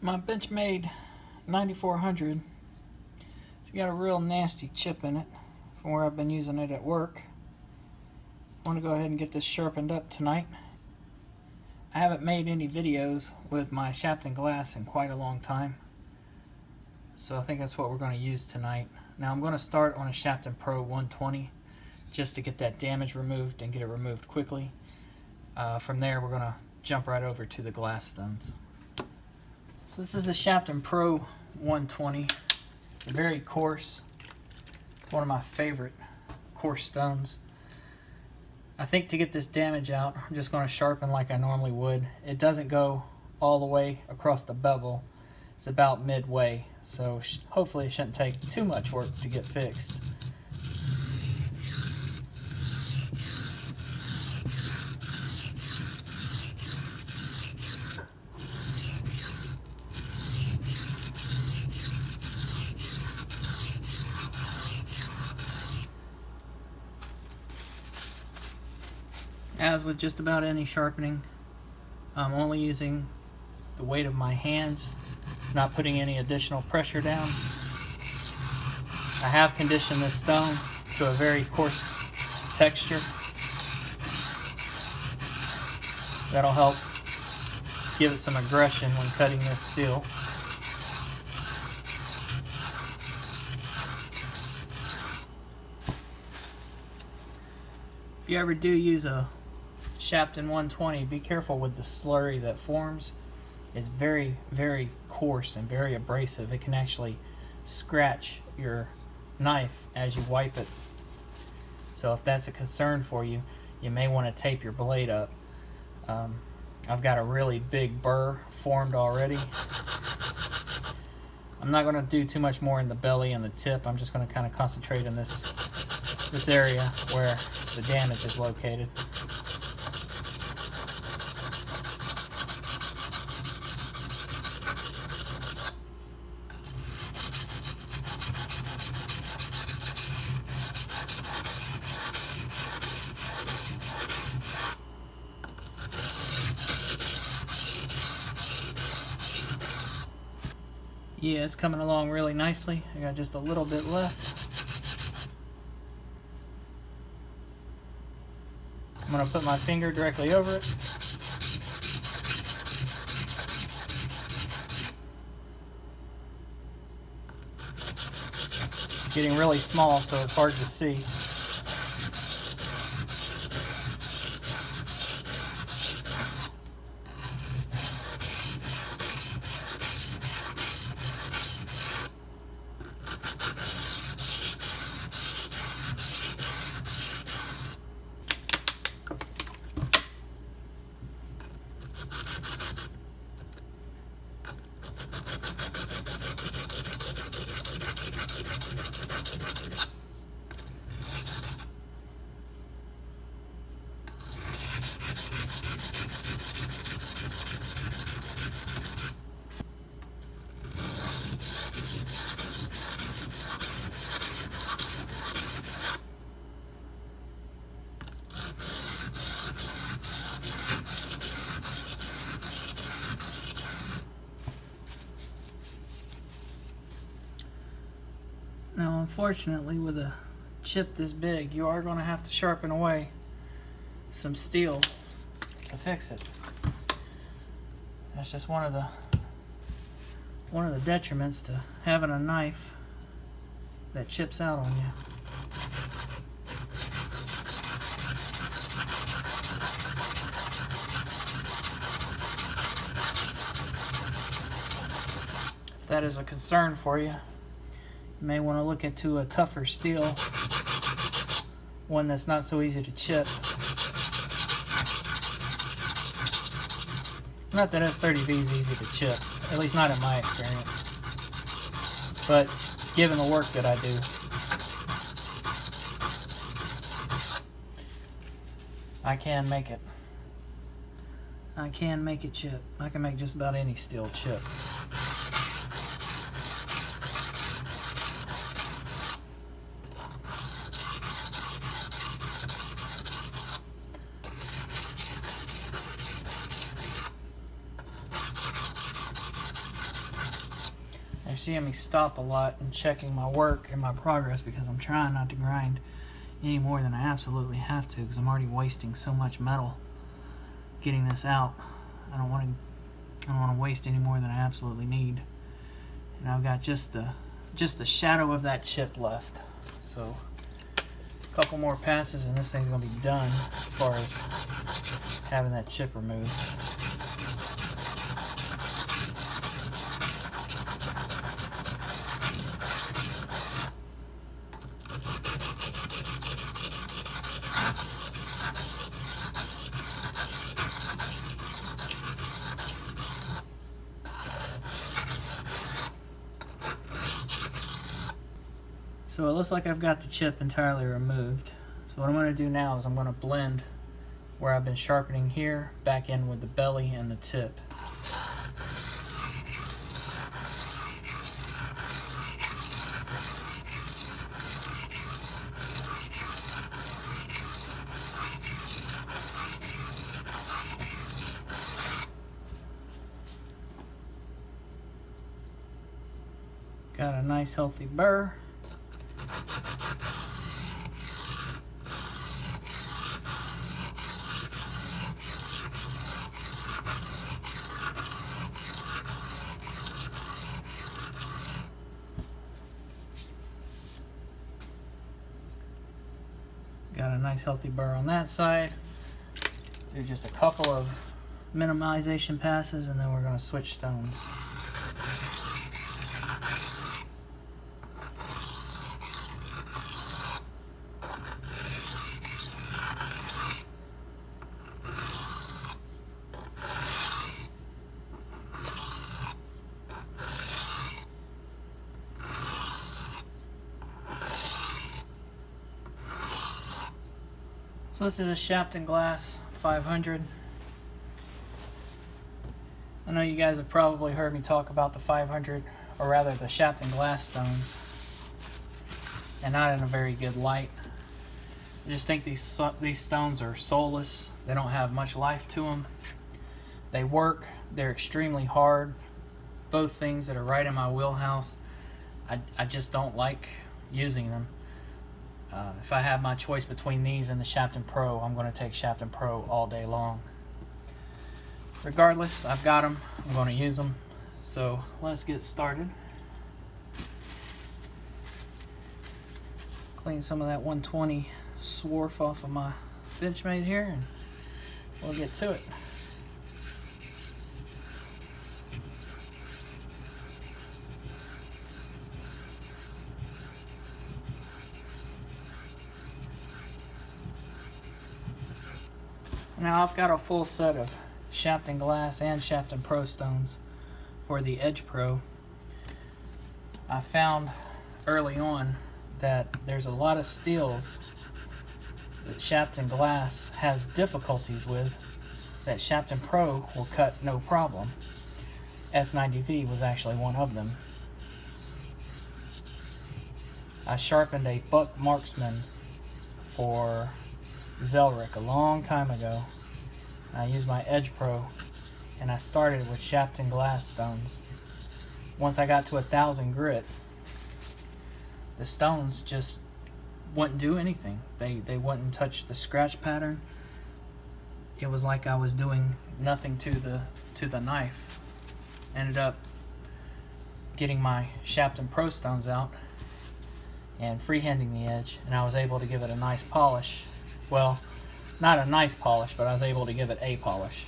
My Benchmade 9400, it's got a real nasty chip in it from where I've been using it at work. I want to go ahead and get this sharpened up tonight. I haven't made any videos with my Shapton Glass in quite a long time, so I think that's what we're going to use tonight. Now I'm going to start on a Shapton Pro 120 just to get that damage removed and get it removed quickly. From there we're going to jump right over to the glass stones. So this is the Shapton Pro 120. It's very coarse. It's one of my favorite coarse stones. I think to get this damage out, I'm just going to sharpen like I normally would. It doesn't go all the way across the bevel. It's about midway, so hopefully it shouldn't take too much work to get fixed. As with just about any sharpening, I'm only using the weight of my hands, not putting any additional pressure down. I have conditioned this stone to a very coarse texture. That'll help give it some aggression when cutting this steel. If you ever do use a Shapton 120, be careful with the slurry that forms. It's very, very coarse and very abrasive. It can actually scratch your knife as you wipe it. So if that's a concern for you, you may want to tape your blade up. I've got a really big burr formed already. I'm not going to do too much more in the belly and the tip. I'm just going to kind of concentrate in this area where the damage is located. Yeah, it's coming along really nicely. I got just a little bit left. I'm going to put my finger directly over it. It's getting really small, so it's hard to see. Now, unfortunately, with a chip this big, you are going to have to sharpen away some steel to fix it. That's just one of the detriments to having a knife that chips out on you. If that is a concern for you, you may want to look into a tougher steel, one that's not so easy to chip. Not that S30V is easy to chip, at least not in my experience. But given the work that I do, I can make it. I can make it chip. I can make just about any steel chip. seeing me stop a lot and checking my work and my progress because I'm trying not to grind any more than I absolutely have to, because I'm already wasting so much metal getting this out. I don't want to waste any more than I absolutely need. And I've got just the shadow of that chip left. So a couple more passes and this thing's going to be done as far as having that chip removed. So it looks like I've got the chip entirely removed. So what I'm going to do now is I'm going to blend where I've been sharpening here back in with the belly and the tip. Got a nice healthy burr. Got a nice healthy burr on that side. Do just a couple of minimization passes and then we're going to switch stones. So this is a Shapton Glass 500. I know you guys have probably heard me talk about the 500, or rather the Shapton Glass stones, and not in a very good light. I just think these stones are soulless. They don't have much life to them. They work. They're extremely hard. Both things that are right in my wheelhouse. I just don't like using them. If I have my choice between these and the Shapton Pro, I'm going to take Shapton Pro all day long. Regardless, I've got them. I'm going to use them. So let's get started. Clean some of that 120 swarf off of my Benchmade here, and we'll get to it. Now I've got a full set of Shapton Glass and Shapton Pro stones for the Edge Pro. I found early on that there's a lot of steels that Shapton Glass has difficulties with that Shapton Pro will cut no problem. S90V was actually one of them. I sharpened a Buck Marksman for Zelric a long time ago. I used my Edge Pro and I started with Shapton Glass stones. Once I got to 1,000 grit, the stones just wouldn't do anything. They wouldn't touch the scratch pattern. It was like I was doing nothing to the knife. Ended up getting my Shapton Pro stones out and freehanding the edge, and I was able to give it a nice polish. Well, not a nice polish, but I was able to give it a polish.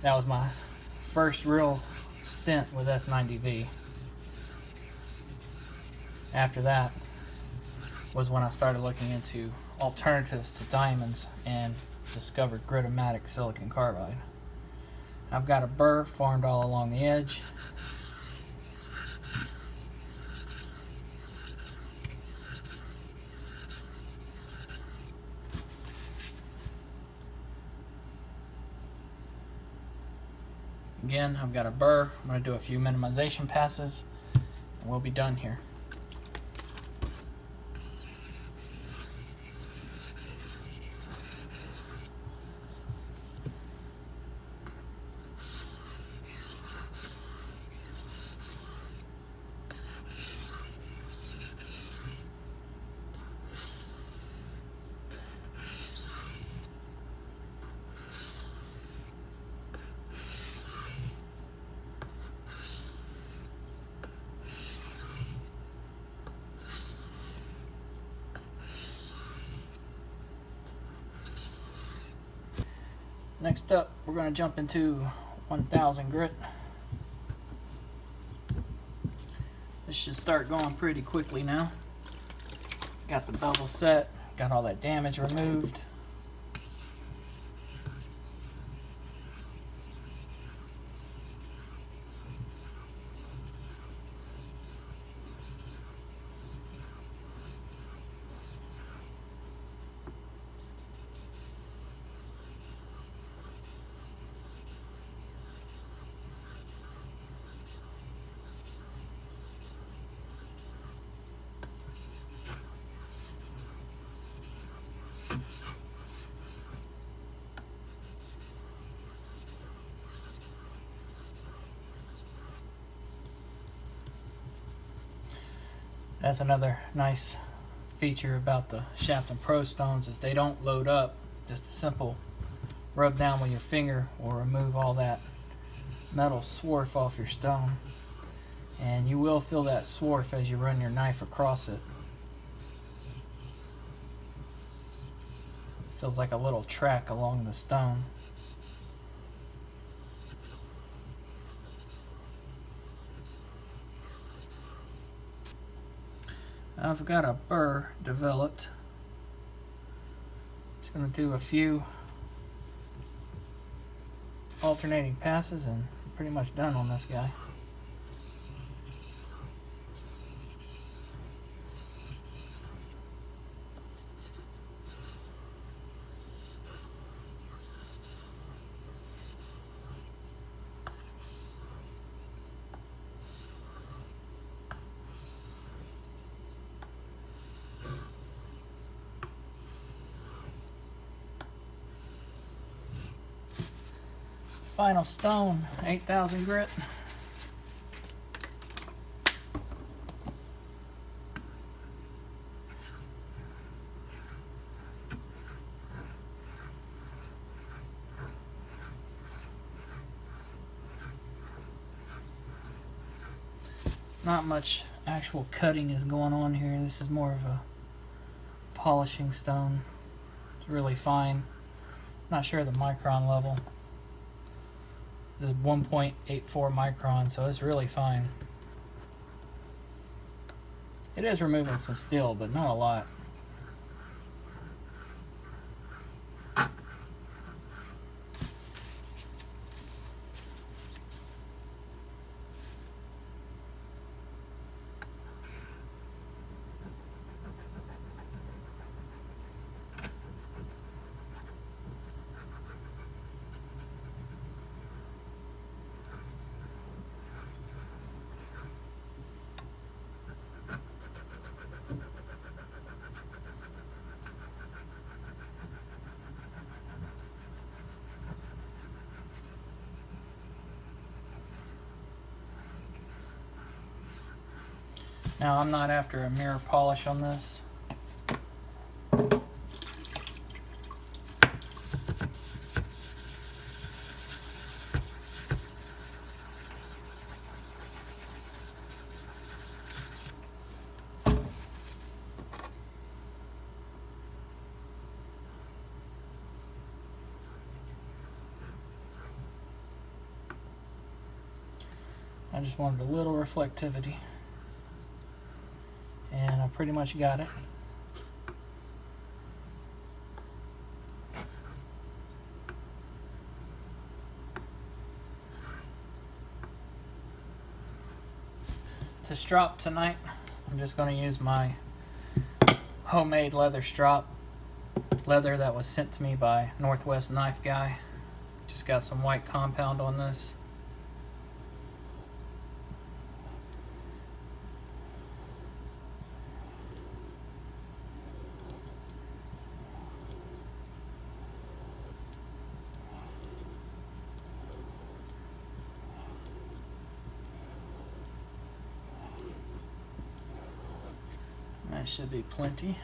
That was my first real stint with S90V. After that was when I started looking into alternatives to diamonds and discovered Gritomatic silicon carbide. I've got a burr formed all along the edge. Again, I've got a burr. I'm going to do a few minimization passes and we'll be done here. Next up, we're going to jump into 1000 grit. This should start going pretty quickly now. Got the bevel set, got all that damage removed. That's another nice feature about the Shapton Pro stones is they don't load up. Just a simple rub down with your finger will remove all that metal swarf off your stone. And you will feel that swarf as you run your knife across it. Feels like a little track along the stone. I've got a burr developed. Just going to do a few alternating passes and I'm pretty much done on this guy. Final stone, 8000 grit. Not much actual cutting is going on here. This is more of a polishing stone. It's really fine. Not sure the micron level. This is 1.84 micron, so it's really fine. It is removing some steel, but not a lot. Now I'm not after a mirror polish on this. I just wanted a little reflectivity. And I pretty much got it. To strop tonight, I'm just going to use my homemade leather strop. Leather that was sent to me by Northwest Knife Guy. Just got some white compound on this. That should be plenty.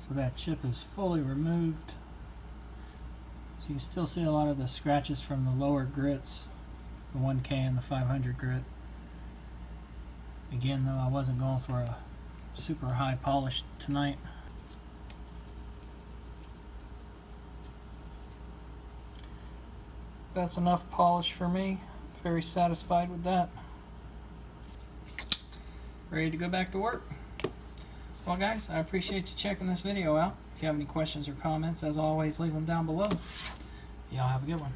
So that chip is fully removed. So you can still see a lot of the scratches from the lower grits, the 1K and the 500 grit. Again, though, I wasn't going for a super high polish tonight. That's enough polish for me. Very satisfied with that. Ready to go back to work. Well guys, I appreciate you checking this video out. If you have any questions or comments, as always, leave them down below. Y'all have a good one.